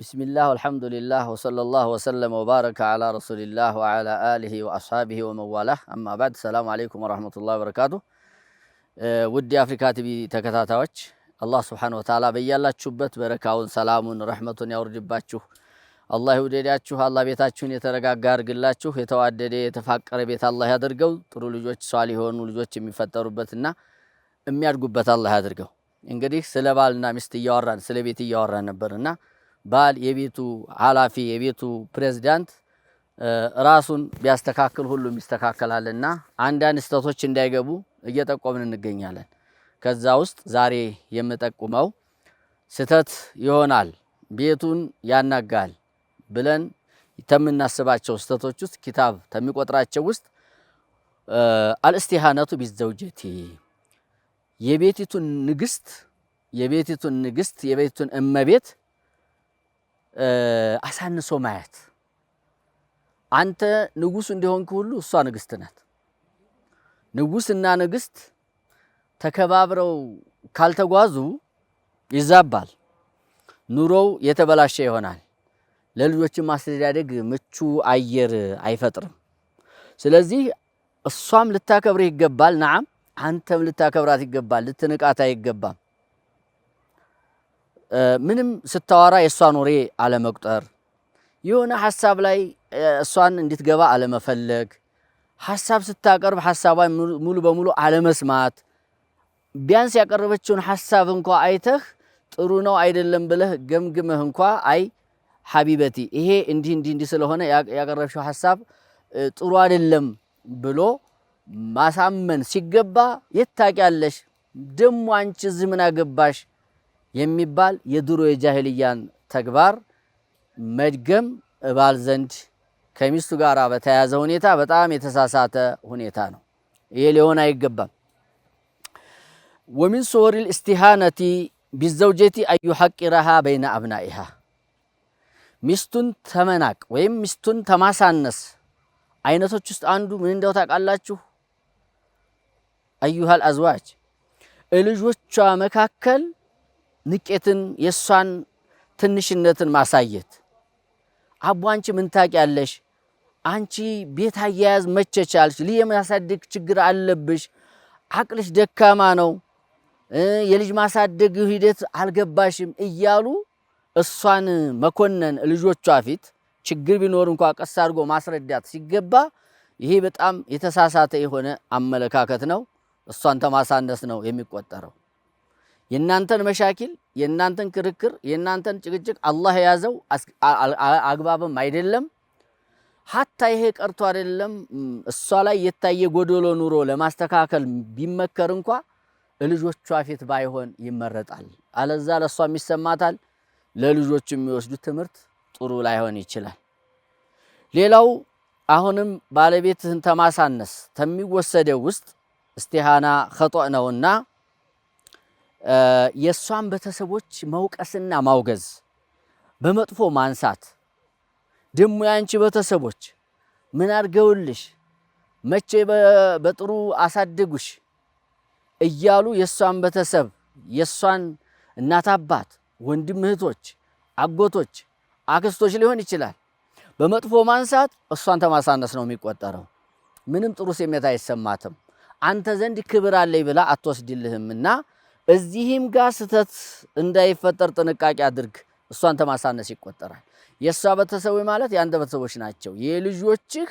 بسم الله والحمد لله وصلى الله وسلم وبارك على رسول الله وعلى آله وأصحابه ومن والاه أما بعد السلام عليكم ورحمة الله وبركاته ودي أفريكا تبي تكتاتاوش الله سبحانه وتعالى በያላችሁበት በረካውን ሰላሙን ረህመቱን ያውርድባችሁ አላህ ይውደዳችሁ አላህ ቤታችሁን የተረጋጋ ያርግላችሁ የተዋደደ የተፋቀረ ቤት አላህ ያድርገው ጥሩ ልጆች ሷሊህ የሆኑ ልጆች የሚፈጠሩበትና የሚያድጉበት አላህ ያድርገው እንግዲህ ስለ ባልና ሚስት እያወራን ስለ ቤት እያወራን ነበርና ባል የቤቱ ኃላፊ የቤቱ ፕሬዝዳንት ራሱን ቢያስተካክል ሁሉም ይስተካከላልና አንዳንድ ስህተቶች እንዳይገቡ እየጠቆምን እንገኛለን ከዛ ውስጥ ዛሬ የምጠቁመው ስህተት ይሆናል ቤቱን ያናጋል ብለን ተምናስባቸው ስህተቶች ውስጥ ኪታብ ተሚቆጥራቸው ውስጥ አልእስቲሃነቱ ቢዘውጀቲ የቤቲቱን ንግስት የቤቱን እመቤት አሳንሶ ማየት አንተ ንጉስ እንደሆንክ ሁሉ እሷ ንግስት ናት ንጉስና ንግስት ተከባብረው ካልተጓዙ ይዛባል ኑሮው የተበላሸ ይሆናል ለልጆች ማስተዳደግ ምቹ አየር አይፈጥርም ስለዚህ እሷም ልታከብር ይገባል ነዓም አንተም ልታከብራት ይገባል ልትንቃታ ይገባል ምንም ስታወራ የሷን ወሬ አለመቁጠር የሆነ ሐሳብ ላይ እሷን እንድትገባ አለመፈለግ ሐሳብ ስታቀርብ ሐሳቧን ሙሉ በሙሉ አለመስማት ቢያንስ ያቀረበችውን ሐሳብ እንኳን አይተህ ጥሩ ነው አይደለም ብለህ ገምግመህ እንኳን አይ ሐቢበቲ ይሄ እንዲህ ስለሆነ ያቀረብሽው ሐሳብ ጥሩ አይደለም ብሎ ማሳመን ሲገባ የታቂያለሽ ደሞ አንቺ ዝምን አገባሽ የሚባል የድሮ የጃሂልያን ተግባር መድገም ባል ዘንድ ከሚስቱ ጋር በተያያዘ ሁኔታ በጣም የተሳሳተ ሁኔታ ነው ይሄ ሊሆን አይገባም ومن صور الاستهانة بالزوجة أن يحقرها بين أبنائها ሚስቱን ተመናቅ ወይም ሚስቱን ተማሳነስ አይነቶች ውስጥ አንዱ ምን እንደው ታውቃላችሁ أيها الأزواج ልጆቿ መካከል ንቄትን የሷን ትንሽነትን ማሳየት አቡ አንቺ ምን ታውቂያለሽ አንቺ ቤት አያያዝ መቸቻልሽ ለማሳደግ ችግር አለብሽ አቅልሽ ደካማ ነው የልጅ ማሳደግ ሂደት አልገባሽም እያሉ እሷን መኮነን ልጆቿ ፊት ችግር ቢኖር እንኳን ቀስ አድርጎ ማስረዳት ሲገባ ይሄ በጣም የተሳሳተ የሆነ አመለካከት ነው እሷን ተማሳነስ ነው የሚቆጠረው የናንተን መሻኪል የናንተን ክርክር የናንተን ጭቅጭቅ አላህ ያዘው አግባብም አይደለም ሐታ ይሄ ቀርቶ አይደለም እሷ ላይ የታየ ጎዶሎ ኑሮ ለማስተካከል ቢመከር እንኳን ልጆቿ ፊት ባይሆን ይመረጣል አለዛ ለሷ የሚሰማታል ለልጆቹ የሚወስዱት ትምህርት ጥሩ ላይሆን ይችላል ሌላው አሁንም ባለቤትህን ተማሳነስ ተሚወሰደው ውስጥ እስቲሃና ኸጦእ ነውና የሷን ቤተሰቦች መውቀስና ማውገዝ በመጥፎ ማንሳት ደሞ ያንቺ ቤተሰቦች ምን አርገውልሽ መቼ በጥሩ አሳደጉሽ እያሉ የሷን ቤተሰብ የሷን እናት አባት ወንድም እህቶች አጎቶች አክስቶች ሊሆን ይችላል በመጥፎ ማንሳት እሷን ተማሳነስ ነው የሚቆጠረው ምንም ጥሩ ስሜት አይሰማትም አንተ ዘንድ ክብር አለይ ብላ አትወስድልህምና እዚህም ጋር ስተት እንዳይፈጠር ጥንቃቄ አድርግ እሷን ተማሳነስ ይቆጠራል የሷ ቤተሰብ ማለት ያንተ ቤተሰቦች ናቸው የልጆችህ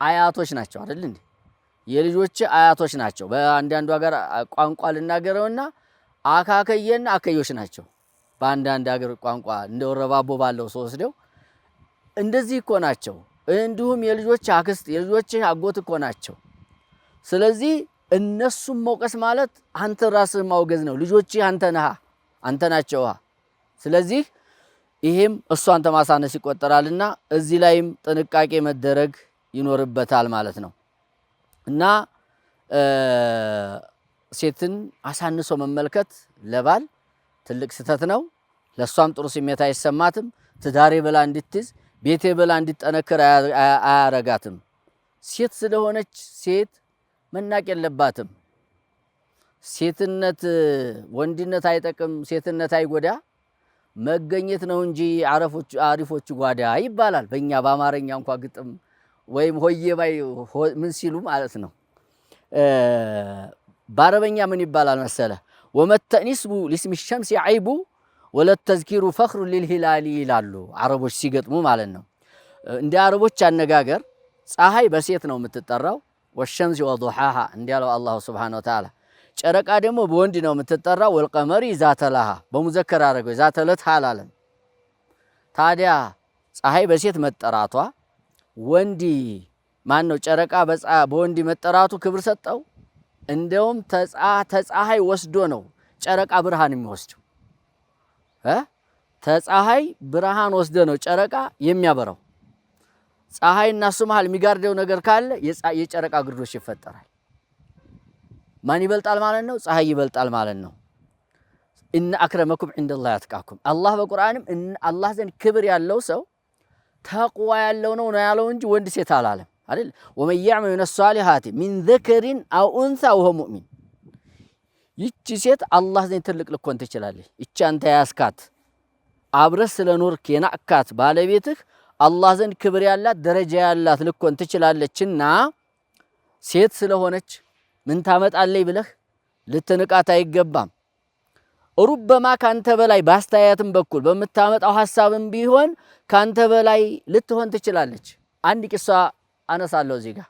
አያቶች ናቸው አይደል እንዴ የልጆችህ አያቶች ናቸው በአንዳንዱ ሀገር ቋንቋ ልናገረውና አካከየና አከዮች ናቸው በአንዳንድ ሀገር ቋንቋ እንደወረባቦ ባለው ወስደው እንደዚህ እኮ ናቸው እንዲሁም የልጆች አክስት የልጆች አጎት እኮ ናቸው ስለዚህ እነሱም መውቀስ ማለት አንተ ራስህ ማውገዝ ነው ልጆች አንተ ናቸው ስለዚህ ይሄም እሷን ተማሳነስ ይቆጠራልና እዚህ ላይም ጥንቃቄ መደረግ ይኖርበታል ማለት ነው እና ሴትን አሳንሶ መመልከት ለባል ትልቅ ስተት ነው ለሷም ጥሩ ስሜት አይሰማትም ትዳሬ በላ እንድትዝ ቤቴ በላ እንድትጠነከር አያረጋትም ሴት ስለሆነች ሴት መናቅ የለባትም ሴትነት ወንድነት አይጠቅም ሴትነት አይጎዳ መገኘት ነው እንጂ አሪፎቹ ጓዳ ይባላል። በእኛ በአማርኛ እንኳን ግጥም ወይም ሆዬ ባይ ምን ሲሉ ማለት ነው። በአረበኛ ምን ይባላል መሰለ ወመተኒስቡ ሊስሚ ሸምሲ አይቡ ወለተዝኪሩ ፈኽሩ ሊልሂላሊ ይላሉ አረቦች ሲገጥሙ ማለት ነው። እንደ አረቦች አነጋገር ፀሐይ በሴት ነው የምትጠራው። ወሸምሲ ወዱሃሃ እንዲያለው አላሁ ሱብሓነሁ ወተዓላ። ጨረቃ ደግሞ በወንድ ነው የምትጠራው። ወልቀመሪ ዛተላሃ በሙዘከር አረገው ዛተለት አላለም። ታዲያ ፀሐይ በሴት መጠራቷ ወንዲ ማን ነው ጨረቃ በወንድ መጠራቱ ክብር ሰጠው? እንደውም ተፀሐይ ወስዶ ነው ጨረቃ ብርሃን የሚወስደው። ተፀሐይ ብርሃን ወስዶ ነው ጨረቃ የሚያበራው። ፀሐይና እሱ መሃል የሚጋርደው ነገር ካለ የጨረቃ ግርዶሽ ይፈጠራል። ማን ይበልጣል ማለት ነው? ፀሐይ ይበልጣል ማለት ነው። ኢነ አክረመኩም ዒንደላሂ አትቃኩም። አላህ በቁርአንም አላህ ዘንድ ክብር ያለው ሰው ተቅዋ ያለው ነው ያለው እንጂ ወንድ ሴት አላለም አይደል? ወመን የዕመል ሚነ ሷሊሃቲ ሚን ዘከሪን አው ኡንሳ ወሁወ ሙእሚን። ይቺ ሴት አላህ ዘንድ ትልቅ ልኮን ትችላለች። ይቺ አንተ ያስካት አብረህ ስለኖርክ የናቅካት ባለቤትህ አላህ ዘንድ ክብር ያላት ደረጃ ያላት ልኮን ትችላለችና ሴት ስለሆነች ምን ታመጣለይ ብለህ ልትንቃት አይገባም። ሩበማ ካንተ በላይ ባስተያየትም በኩል በምታመጣው ሐሳብም ቢሆን ካንተ በላይ ልትሆን ትችላለች። አንድ ቂሷ አነሳለሁ እዚህ ጋር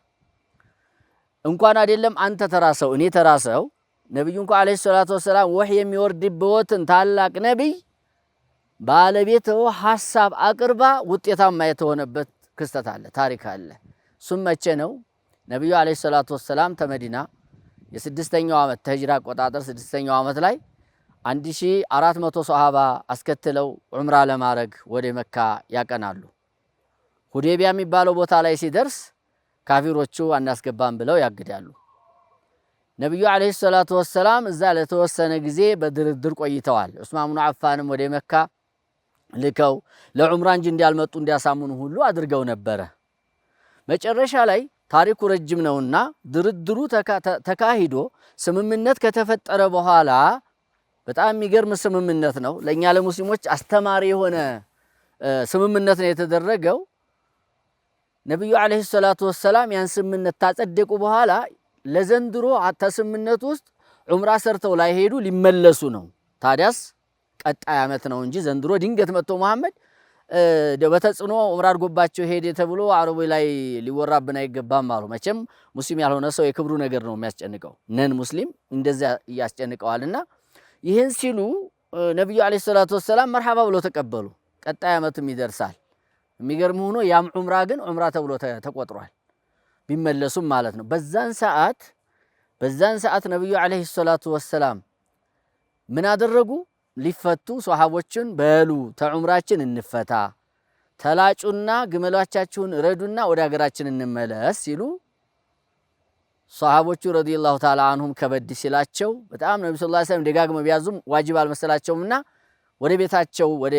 እንኳን አይደለም አንተ ተራሰው እኔ ተራሰው ነብዩ እንኳን አለይሂ ሰላቱ ወሰላም ወህይ የሚወርድበትን ታላቅ ነብይ ባለቤቱ ሐሳብ አቅርባ ውጤታማ የተሆነበት ክስተት አለ፣ ታሪክ አለ። እሱም መቼ ነው? ነብዩ አለይሂ ሰላቱ ወሰላም ተመዲና የስድስተኛው ዓመት ተህጅራ አቆጣጠር ስድስተኛው ዓመት ላይ 1400 ሷሃባ አስከትለው ዑምራ ለማድረግ ወደ መካ ያቀናሉ። ሁዴቢያ የሚባለው ቦታ ላይ ሲደርስ ካፊሮቹ አናስገባም ብለው ያግዳሉ። ነብዩ አለይሂ ሰላቱ ወሰላም እዛ ለተወሰነ ጊዜ በድርድር ቆይተዋል። ዑስማን ኢብኑ አፋንም ወደ መካ ልከው ለዑምራ እንጂ እንዲያልመጡ እንዲያሳምኑ ሁሉ አድርገው ነበረ። መጨረሻ ላይ ታሪኩ ረጅም ነውና ድርድሩ ተካሂዶ ስምምነት ከተፈጠረ በኋላ በጣም የሚገርም ስምምነት ነው። ለኛ ለሙስሊሞች አስተማሪ የሆነ ስምምነት ነው የተደረገው። ነብዩ አለይሂ ሰላቱ ወሰላም ያን ስምምነት ታጸደቁ በኋላ ለዘንድሮ ተስምምነት ውስጥ ዑምራ ሰርተው ላይ ሄዱ ሊመለሱ ነው። ታዲያስ ቀጣይ ዓመት ነው እንጂ ዘንድሮ ድንገት መጥቶ መሐመድ በተጽዕኖ ዑምራ አድርጎባቸው ሄደ ተብሎ አረቡ ላይ ሊወራብን አይገባም አሉ። መቼም ሙስሊም ያልሆነ ሰው የክብሩ ነገር ነው የሚያስጨንቀው፣ ነን ሙስሊም እንደዛ ያስጨንቀዋልና ይህን ሲሉ ነብዩ አለይሂ ሰላቱ ወሰላም መርሐባ ብለው ተቀበሉ። ቀጣይ ዓመትም ይደርሳል። የሚገርም ሆኖ ያም ዑምራ ግን ዑምራ ተብሎ ተቆጥሯል ቢመለሱም ማለት ነው። በዛን ሰዓት ነብዩ አለይሂ ሰላቱ ወሰላም ምን አደረጉ? ሊፈቱ ሷሃቦችን በሉ ተዑምራችን እንፈታ፣ ተላጩና ግመሎቻችሁን ረዱና ወደ ሀገራችን እንመለስ ሲሉ ሷሃቦቹ ረዲየላሁ ተዓላ አንሁም ከበድ ሲላቸው በጣም ነብዩ ሰለላሁ ዐለይሂ ወሰለም ደጋግመው ቢያዙም ዋጅብ አልመሰላቸውምና ወደ ቤታቸው ወደ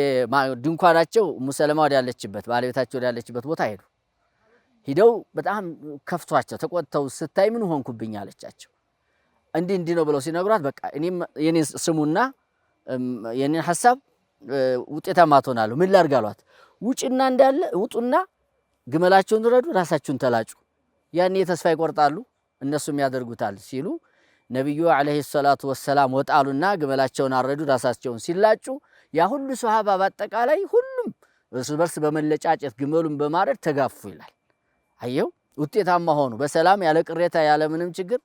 ድንኳናቸው ሙሰለማ ወዳለችበት ባለቤታቸው ወዳለችበት ቦታ ሄዱ። ሂደው በጣም ከፍቷቸው ተቆጥተው ስታይ ምን ሆንኩብኝ አለቻቸው። እንዲህ ነው ብለው ሲነግሯት በቃ እኔም የኔን ስሙና የኔን ሐሳብ ውጤታማ ትሆናለሁ ምን ላድርግ አሏት። ውጭና እንዳለ ውጡና ግመላቸውን ረዱ፣ ራሳቸውን ተላጩ፣ ያኔ ተስፋ ይቆርጣሉ እነሱም ያደርጉታል ሲሉ ነብዩ አለይሂ ሰላቱ ወሰላም ወጣሉና ግመላቸውን አረዱ፣ ራሳቸውን ሲላጩ ያ ሁሉ ሱሐባ በአጠቃላይ ሁሉም እርስ በርስ በመለጫጨት ግመሉን በማረድ ተጋፉ ይላል። አየው ውጤታማ ሆኑ፣ በሰላም ያለ ቅሬታ ያለ ምንም ችግር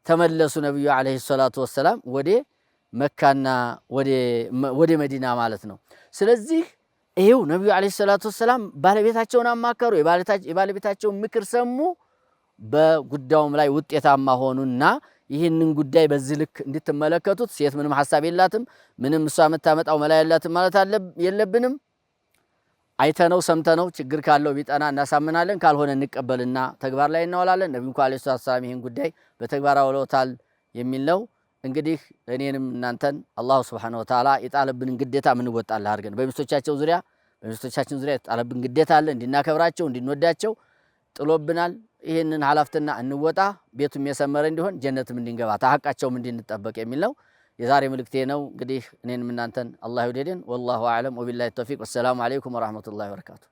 ተመለሱ ነብዩ አለይሂ ሰላቱ ወሰላም ወደ መካና ወደ መዲና ማለት ነው። ስለዚህ ይሄው ነብዩ አለይሂ ሰላቱ ወሰላም ባለቤታቸውን አማከሩ፣ የባለቤታቸውን ምክር ሰሙ፣ በጉዳዩም ላይ ውጤታማ ሆኑና ይህንን ጉዳይ በዚህ ልክ እንድትመለከቱት ሴት ምንም ሐሳብ የላትም፣ ምንም እሷ የምታመጣው መላ የላትም ማለት የለብንም። አይተነው ሰምተነው ችግር ካለው ቢጠና እናሳምናለን፣ ካልሆነ እንቀበልና ተግባር ላይ እናውላለን። ነብዩ አለይሂ ሰላም ይህን ጉዳይ በተግባር አውለውታል የሚል ነው። እንግዲህ እኔንም እናንተን አላሁ ሱብሓነሁ ወተዓላ የጣለብንን ግዴታ ምን ወጣላህ አድርገን በሚስቶቻችን ዙሪያ የጣለብን ግዴታ አለ፣ እንድናከብራቸው እንድንወዳቸው ጥሎብናል። ይህንን ኃላፊነትና እንወጣ፣ ቤቱም የሰመረ እንዲሆን ጀነትም እንድንገባ ተሐቃቸውም እንድንጠበቅ የሚል ነው። የዛሬ መልእክቴ ነው። እንግዲህ እኔንም እናንተን አላህ ይውደደን። ወላሁ አዕለም ወቢላሂ ተውፊቅ። ወሰላሙ አለይኩም ወራህመቱላሂ ወበረካቱ።